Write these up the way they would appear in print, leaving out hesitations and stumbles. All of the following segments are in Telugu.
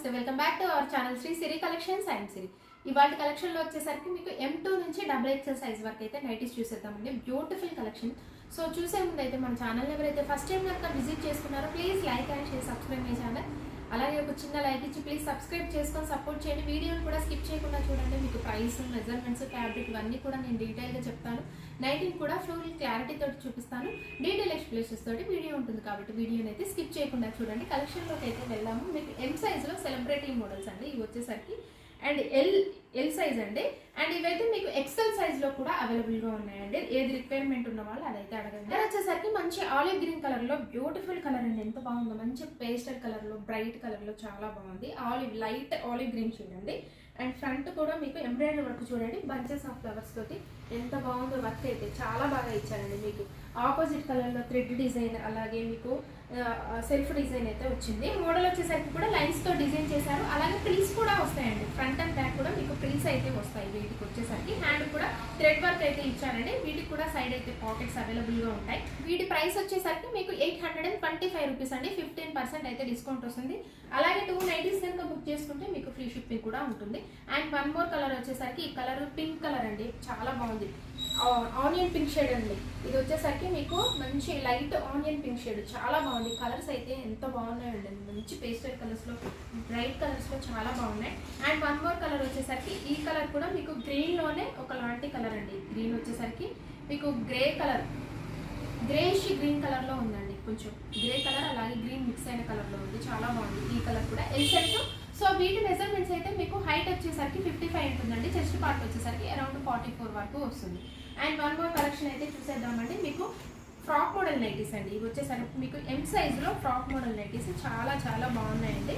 నమస్తే, welcome back to our channel Shri Siri collections and Siri. ఇవాళ కలెక్షన్లో వచ్చేసరికి మీకు M2 నుంచి XXL సైజ్ వరకు అయితే నైటీస్ చూసేద్దామండి. Beautiful collection. సో చూసే ముందు అయితే మన ఛానల్ ఎవరైతే ఫస్ట్ టైం కనుక విజిట్ చేసుకున్నారో please like and share, subscribe my channel. అలాగే ఒక చిన్న లైక్ ఇచ్చి ప్లీజ్ సబ్స్క్రైబ్ చేసుకొని సపోర్ట్ చేయండి. వీడియోని కూడా స్కిప్ చేయకుండా చూడండి. మీకు ప్రైస్, మెజర్మెంట్స్, ఫ్యాబ్రిక్ ఇవన్నీ కూడా నేను డీటెయిల్గా చెప్తాను. నైటింగ్ కూడా ఫుల్ క్లారిటీ తోటి చూపిస్తాను. డీటెయిల్ ఎక్స్ప్లెనేషన్స్ తోటి వీడియో ఉంటుంది కాబట్టి వీడియోని అయితే స్కిప్ చేయకుండా చూడండి. కలెక్షన్లోకి అయితే వెళ్దాము. మీకు M సైజ్లో సెలబ్రిటీ మోడల్స్ అండి ఇవి వచ్చేసరికి, అండ్ ఎల్ సైజ్ అండి. అండ్ ఇవైతే మీకు XL సైజ్లో కూడా అవైలబుల్గా ఉన్నాయండి. ఏది రిక్వైర్మెంట్ ఉన్న వాళ్ళు అదైతే అడగండి. వచ్చేసరికి మంచి ఆలివ్ గ్రీన్ కలర్లో బ్యూటిఫుల్ కలర్ అండి. ఎంత బాగుందో, మంచి పేస్టల్ కలర్లో, బ్రైట్ కలర్లో చాలా బాగుంది. లైట్ ఆలివ్ గ్రీన్ చూడండి. అండ్ ఫ్రంట్ కూడా మీకు ఎంబ్రాయిడరీ వర్క్ చూడండి, బంచెస్ ఆఫ్ ఫ్లవర్స్ తోటి ఎంత బాగుందో. వర్క్ అయితే చాలా బాగా ఇచ్చారండి. మీకు ఆపోజిట్ కలర్లో థ్రెడ్ డిజైన్, అలాగే మీకు సెల్ఫ్ డిజైన్ అయితే వచ్చింది. మోడల్ వచ్చేసరికి కూడా లైన్స్తో డిజైన్ చేశారు. అలాగే ప్రిల్స్ కూడా వస్తాయండి. ఫ్రంట్ అండ్ బ్యాక్ కూడా మీకు ప్రిల్స్ అయితే వస్తాయి. వీటికి వచ్చేసరికి హ్యాండ్ కూడా థ్రెడ్ వర్క్ అయితే ఇచ్చారండి. వీటికి కూడా సైడ్ అయితే పాకెట్స్ అవైలబుల్గా ఉంటాయి. వీటి ప్రైస్ వచ్చేసరికి మీకు 825 రూపీస్ అండి. 15% అయితే డిస్కౌంట్ వస్తుంది. అలాగే 2 నైటీస్ కనుక బుక్ చేసుకుంటే మీకు ఫ్రీ షిప్పింగ్ కూడా ఉంటుంది. అండ్ వన్ మోర్ కలర్ వచ్చేసరికి ఈ కలర్ పింక్ కలర్ అండి, చాలా బాగుంది. ఆనియన్ పింక్ షేడ్ అండి. ఇది వచ్చేసరికి మీకు మంచి లైట్ ఆనియన్ పింక్ షేడ్, చాలా బాగుంది. కలర్స్ అయితే ఎంత బాగున్నాయండి, మంచి పేస్టల్ కలర్స్లో, బ్రైట్ కలర్స్లో చాలా బాగున్నాయి. అండ్ వన్ మోర్ కలర్ వచ్చేసరికి ఈ కలర్ కూడా మీకు గ్రీన్లోనే ఒకలాంటి కలర్ అండి. గ్రీన్ వచ్చేసరికి మీకు గ్రే కలర్, గ్రేష్ గ్రీన్ కలర్లో ఉందండి. కొంచెం గ్రే కలర్ అలాగే గ్రీన్ మిక్స్ అయిన కలర్లో ఉంది, చాలా బాగుంది. ఈ కలర్ కూడా ఎల్ సైజ్. సో వీటి మెజర్మెంట్స్ అయితే మీకు హైట్ వచ్చేసరికి 55 ఉంటుందండి. చెస్ట్ పార్ట్ వచ్చేసరికి అరౌండ్ 44 వరకు వస్తుంది. అండ్ వన్ మోర్ కలెక్షన్ అయితే చూసేద్దామండి. మీకు ఫ్రాక్ మోడల్ నైటీస్ అండి. ఇవి వచ్చేసరికి మీకు M సైజ్లో ఫ్రాక్ మోడల్ నైటీస్ చాలా చాలా బాగున్నాయండి.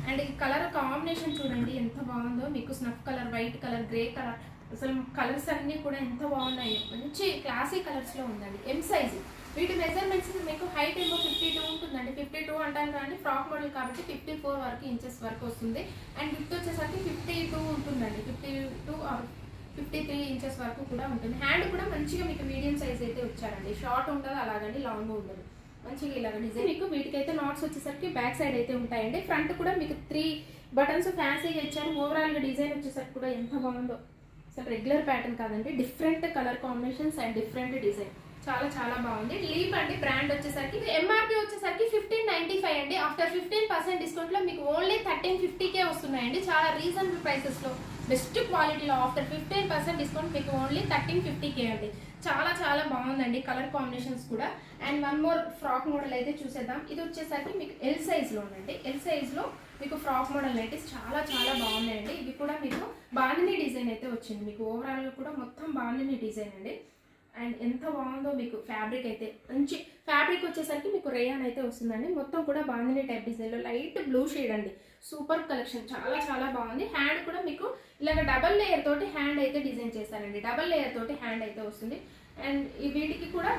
అండ్ ఈ కలర్ కాంబినేషన్ చూడండి ఎంత బాగుందో. మీకు snuff colour, white colour, grey colour, అసలు కలర్స్ అన్నీ కూడా ఎంత బాగున్నాయి. మంచి క్లాసీ కలర్స్లో ఉందండి. M size. వీటి మెజర్మెంట్స్ మీకు హైట్ ఏమో 52 ఉంటుందండి. 52 అంటాను కానీ ఫ్రాక్ మోడల్ కాబట్టి 54 వరకు ఇంచెస్ వరకు వస్తుంది. అండ్ విత్ వచ్చేసరికి 52 ఉంటుందండి. 52 ఆర్ 53 ఇంచెస్ వరకు కూడా ఉంటుంది. హ్యాండ్ కూడా మంచిగా మీకు మీడియం సైజ్ అయితే వచ్చారండి. షార్ట్ ఉండదు, అలాగని లాంగ్ ఉండదు. మంచిగా ఇలాగ డిజైన్. మీకు వీటికైతే నాట్స్ వచ్చేసరికి బ్యాక్ సైడ్ అయితే ఉంటాయండి. ఫ్రంట్ కూడా మీకు 3 బటన్స్ ఫ్యాన్సీగా ఇచ్చారు. ఓవరాల్గా డిజైన్ వచ్చేసరికి కూడా ఎంత బాగుందో. అసలు రెగ్యులర్ ప్యాటర్న్ కాదండి, different colour combinations and different design, చాలా చాలా బాగుంది. లీప్ అండి బ్రాండ్ వచ్చేసరికి. MRP వచ్చేసరికి 1595 అండి. ఆఫ్టర్ 15% డిస్కౌంట్లో మీకు ఓన్లీ 1350కే వస్తున్నాయండి. చాలా రీజనబుల్ ప్రైసెస్లో, బెస్ట్ క్వాలిటీలో ఆఫ్టర్ 15% డిస్కౌంట్ మీకు ఓన్లీ 1350కే అండి. చాలా చాలా బాగుందండి కలర్ కాంబినేషన్స్ కూడా. And one more frock model అయితే చూసేద్దాం. ఇది వచ్చేసరికి మీకు ఎల్ సైజ్లోనండి. ఎల్ సైజ్లో మీకు ఫ్రాక్ మోడల్ నైటీస్ చాలా చాలా బాగున్నాయండి. ఇవి కూడా మీకు బాందిని డిజైన్ అయితే వచ్చింది. మీకు ఓవరాల్గా కూడా మొత్తం బాందిని డిజైన్ అండి. అండ్ ఎంత బాగుందో. మీకు ఫ్యాబ్రిక్ అయితే మంచి ఫ్యాబ్రిక్ వచ్చేసరికి మీకు రేయాన్ అయితే వస్తుందండి. మొత్తం కూడా బాందిని టైప్ డిజైన్లో లైట్ బ్లూ షేడ్ అండి. సూపర్ కలెక్షన్, చాలా చాలా బాగుంది. హ్యాండ్ కూడా మీకు ఇలాగ డబల్ లేయర్ తోటి హ్యాండ్ అయితే డిజైన్ చేశారండి. డబల్ లేయర్ తోటి హ్యాండ్ అయితే వస్తుంది. అండ్ వీటికి కూడా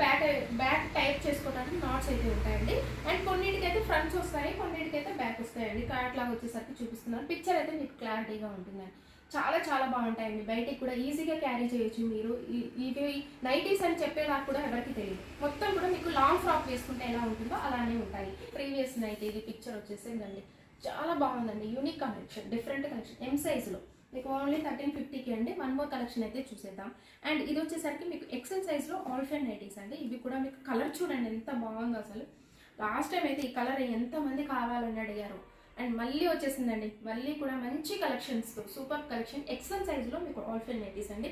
బ్యాక్ టైప్ చేసుకోవడానికి నాట్స్ అయితే ఉంటాయండి. అండ్ కొన్నిటికి అయితే ఫ్రంట్స్ వస్తాయి, కొన్నిటికి అయితే బ్యాక్ వస్తాయండి. అట్లాగా వచ్చేసరికి చూపిస్తున్నారు. పిక్చర్ అయితే మీకు క్లారిటీగా ఉంటుందండి. చాలా చాలా బాగుంటాయండి. బయటికి కూడా ఈజీగా క్యారీ చేయొచ్చు మీరు. ఇవి నైటీస్ అని చెప్పేలా కూడా ఎవరికి తెలియదు. మొత్తం కూడా మీకు లాంగ్ ఫ్రాక్ వేసుకుంటే ఎలా ఉంటుందో అలానే ఉంటాయి. ప్రీవియస్ నైట్ ఇది పిక్చర్ వచ్చేసిందండి. చాలా బాగుందండి. Unique collection, different collection. M సైజులో మీకు ఓన్లీ 1350కి అండి. వన్ మోర్ కలెక్షన్ అయితే చూసేద్దాం. అండ్ ఇది వచ్చేసరికి మీకు XL సైజ్లో ఆల్ఫెన్ నైటీస్ అండి. ఇవి కూడా మీకు కలర్ చూడండి ఎంత బాగుందో. అసలు లాస్ట్ టైం అయితే ఈ కలర్ ఎంతమంది కావాలని అడిగారు. అండ్ మళ్ళీ వచ్చేసిందండి. మళ్ళీ కూడా మంచి కలెక్షన్స్తో సూపర్ కలెక్షన్. XL సైజ్లో మీకు ఆల్ఫెన్ నైటీస్ అండి.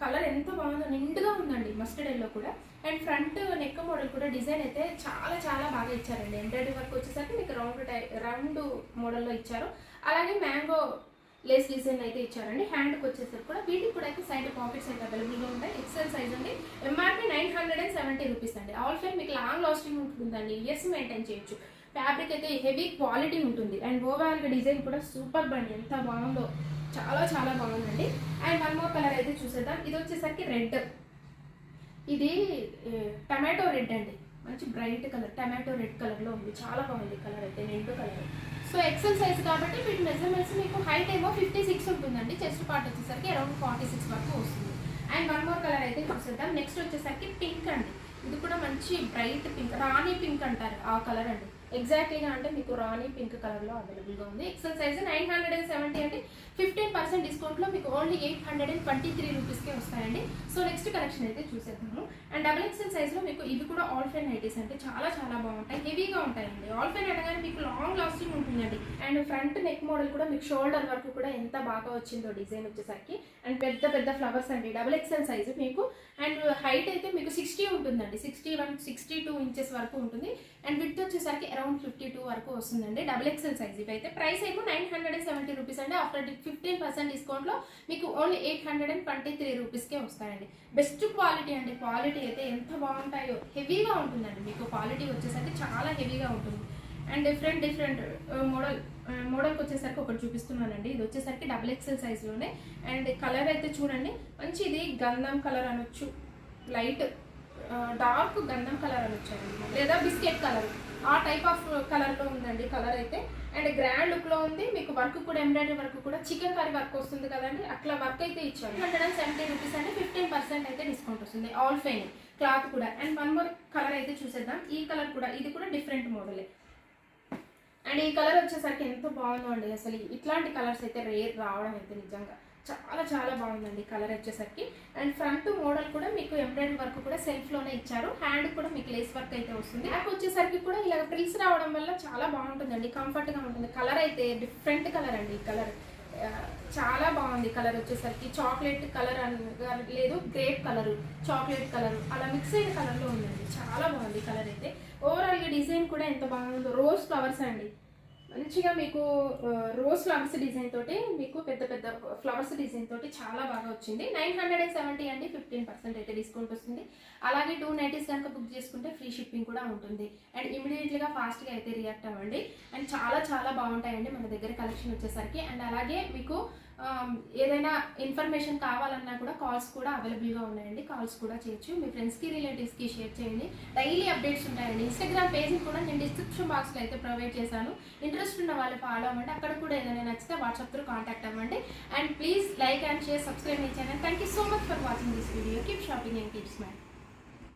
కలర్ ఎంత బాగుందో, నిండుగా ఉందండి మస్టర్డ్ ఎల్లో కూడా. అండ్ ఫ్రంట్ నెక్ మోడల్ కూడా డిజైన్ అయితే చాలా చాలా బాగా ఇచ్చారండి. ఎంబ్రాయిడరీ వర్క్ వచ్చేసరికి మీకు రౌండ్ మోడల్లో ఇచ్చారు. అలాగే మ్యాంగో లేస్ డిజైన్ అయితే ఇచ్చారండి. హ్యాండ్కి వచ్చేసరికి కూడా వీటికి కూడా అయితే సైడ్ పాకెట్స్ అయితే అవైలబుల్గా ఉంటాయి. XL సైజ్ అండి. MRP 970 రూపీస్ అండి. ఆల్ఫెన్ మీకు లాంగ్ లాస్టింగ్ ఉంటుందండి. ఇయర్స్ మెయింటైన్ చేయొచ్చు. ఫ్యాబ్రిక్ అయితే హెవీ క్వాలిటీ ఉంటుంది. అండ్ ఓవరాల్గా డిజైన్ కూడా సూపర్ బండి, ఎంత బాగుందో, చాలా చాలా బాగుందండి. అండ్ వన్ మోర్ కలర్ అయితే చూసేద్దాం. ఇది వచ్చేసరికి రెడ్, ఇది టమాటో రెడ్ అండి. మంచి బ్రైట్ కలర్, టమాటో రెడ్ కలర్లో ఉంది. చాలా బాగుంది కలర్ అయితే, red colour. So XL size కాబట్టి వీటి మెజర్మెంట్స్ మీకు హైట్ ఏమో 56 ఉంటుందండి. చెస్ట్ పార్ట్ వచ్చేసరికి అరౌండ్ 46 వరకు వస్తుంది. అండ్ వన్ మోర్ కలర్ అయితే చూసేద్దాం. నెక్స్ట్ వచ్చేసరికి పింక్ అండి. ఇది కూడా మంచి బ్రైట్ పింక్, రాణి పింక్ అంటారు ఆ కలర్ అండి. ఎగ్జాక్ట్లీగా అంటే మీకు రాణి పింక్ కలర్లో అవైలబుల్గా ఉంది. ఎక్సెల్ సైజ్ 970 అంటే 15% డిస్కౌంట్లో మీకు ఓన్లీ 823 రూపీస్కే వస్తాయండి. సో నెక్స్ట్ కలెక్షన్ అయితే చూసేద్దాము. అండ్ డబుల్ ఎక్సెల్ సైజ్లో మీకు ఇవి కూడా ఆల్ ఫైన్ నైటీస్ అంటే చాలా చాలా బాగుంటాయి, హెవీగా ఉంటాయండి. ఆల్ ఫైన్ అనగానే మీకు లాంగ్ లాస్టింగ్ ఉంటుందండి. అండ్ ఫ్రంట్ నెక్ మోడల్ కూడా మీకు షోల్డర్ వరకు కూడా ఎంత బాగా వచ్చిందో డిజైన్ వచ్చేసరికి. అండ్ పెద్ద పెద్ద ఫ్లవర్స్ అండి. డబుల్ ఎక్సెల్ సైజు మీకు. అండ్ హైట్ అయితే మీకు 60 ఉంటుందండి, 61-62 ఇంచెస్ వరకు ఉంటుంది. అండ్ విడ్త్ వచ్చేసరికి అరౌండ్ 52 వరకు వస్తుందండి డబుల్ ఎక్సెల్ సైజ్. ఇవైతే ప్రైస్ ఏమో 970 రూపీస్ అండి. ఆఫ్టర్ 15% డిస్కౌంట్లో మీకు ఓన్లీ 823 రూపీస్కే వస్తాయండి. బెస్ట్ క్వాలిటీ అండి. క్వాలిటీ అయితే ఎంత బాగుంటాయో, హెవీగా ఉంటుందండి. మీకు క్వాలిటీ వచ్చేసరికి చాలా హెవీగా ఉంటుంది. అండ్ డిఫరెంట్ మోడల్కి వచ్చేసరికి ఒకటి చూపిస్తున్నానండి. ఇది వచ్చేసరికి డబుల్ ఎక్సెల్ సైజ్లోనే. అండ్ కలర్ అయితే చూడండి, మంచి ఇది గంధం కలర్ అనొచ్చు, లైట్ డార్క్ గంధం కలర్ అనొచ్చండి, లేదా బిస్కెట్ కలర్, ఆ టైప్ ఆఫ్ కలర్లో ఉందండి కలర్ అయితే. అండ్ గ్రాండ్ లుక్లో ఉంది. మీకు వర్క్ కూడా ఎంబ్రాయిడరీ వర్క్ కూడా చికెన్ కర్రీ వర్క్ వస్తుంది కదండి, అట్లా వర్క్ అయితే ఇచ్చారు. 170 రూపీస్ అంటే 15% అయితే డిస్కౌంట్ వస్తుంది. ఆల్ ఫైన్ క్లాత్ కూడా. అండ్ వన్ మోర్ కలర్ అయితే చూసేద్దాం. ఈ కలర్ కూడా, ఇది కూడా డిఫరెంట్ మోడలే. అండ్ ఈ కలర్ వచ్చేసరికి ఎంత బాగుందో అండి. అసలు ఇట్లాంటి కలర్స్ అయితే రేర్ రావడం అయితే నిజంగా చాలా చాలా బాగుందండి కలర్ వచ్చేసరికి. అండ్ ఫ్రంట్ మోడల్ కూడా మీకు ఎంబ్రాయిడరీ వర్క్ కూడా సెల్ఫ్లోనే ఇచ్చారు. హ్యాండ్ కూడా మీకు లేస్ వర్క్ అయితే వస్తుంది. బ్యాక్ వచ్చేసరికి కూడా ఇలా ప్రిల్స్ రావడం వల్ల చాలా బాగుంటుందండి, కంఫర్ట్గా ఉంటుంది. కలర్ అయితే డిఫరెంట్ కలర్ అండి. ఈ కలర్ చాలా బాగుంది. కలర్ వచ్చేసరికి చాక్లెట్ కలర్ లేదు, గ్రేప్ కలర్, చాక్లెట్ కలర్, అలా మిక్స్ అయిన కలర్లో ఉందండి. చాలా బాగుంది కలర్ అయితే. ఓవరాల్గా డిజైన్ కూడా ఎంత బాగుందో. రోజ్ ఫ్లవర్స్ అండి, మంచిగా మీకు రోజ్ ఫ్లవర్స్ డిజైన్ తోటి, మీకు పెద్ద పెద్ద ఫ్లవర్స్ డిజైన్ తోటి చాలా బాగా వచ్చింది. 970 అండి, 15% అయితే డిస్కౌంట్ వస్తుంది. అలాగే 2 నైటీస్ కనుక బుక్ చేసుకుంటే ఫ్రీ షిప్పింగ్ కూడా ఉంటుంది. అండ్ ఇమీడియట్లీగా ఫాస్ట్గా అయితే రియాక్ట్ అవ్వండి. అండ్ చాలా చాలా బాగుంటాయండి మన దగ్గర కలెక్షన్ వచ్చేసరికి. అండ్ అలాగే మీకు ఏదైనా ఇన్ఫర్మేషన్ కావాలన్నా కూడా కాల్స్ కూడా అవైలబుల్గా ఉన్నాయండి. కాల్స్ కూడా చేయొచ్చు. మీ ఫ్రెండ్స్కి రిలేటివ్స్కి షేర్ చేయండి. డైలీ అప్డేట్స్ ఉంటాయండి. ఇన్స్టాగ్రామ్ పేజ్ని కూడా నేను డిస్క్రిప్షన్ బాక్స్లో అయితే ప్రొవైడ్ చేశాను. ఇంట్రెస్ట్ ఉన్న వాళ్ళు ఫాలో అవ్వండి. అక్కడ కూడా ఏదైనా నచ్చితే వాట్సాప్ త్రూ కాంటాక్ట్ అవ్వండి. And please like and share, subscribe my channel. Thank you so much for watching this video. Keep shopping and keep smile.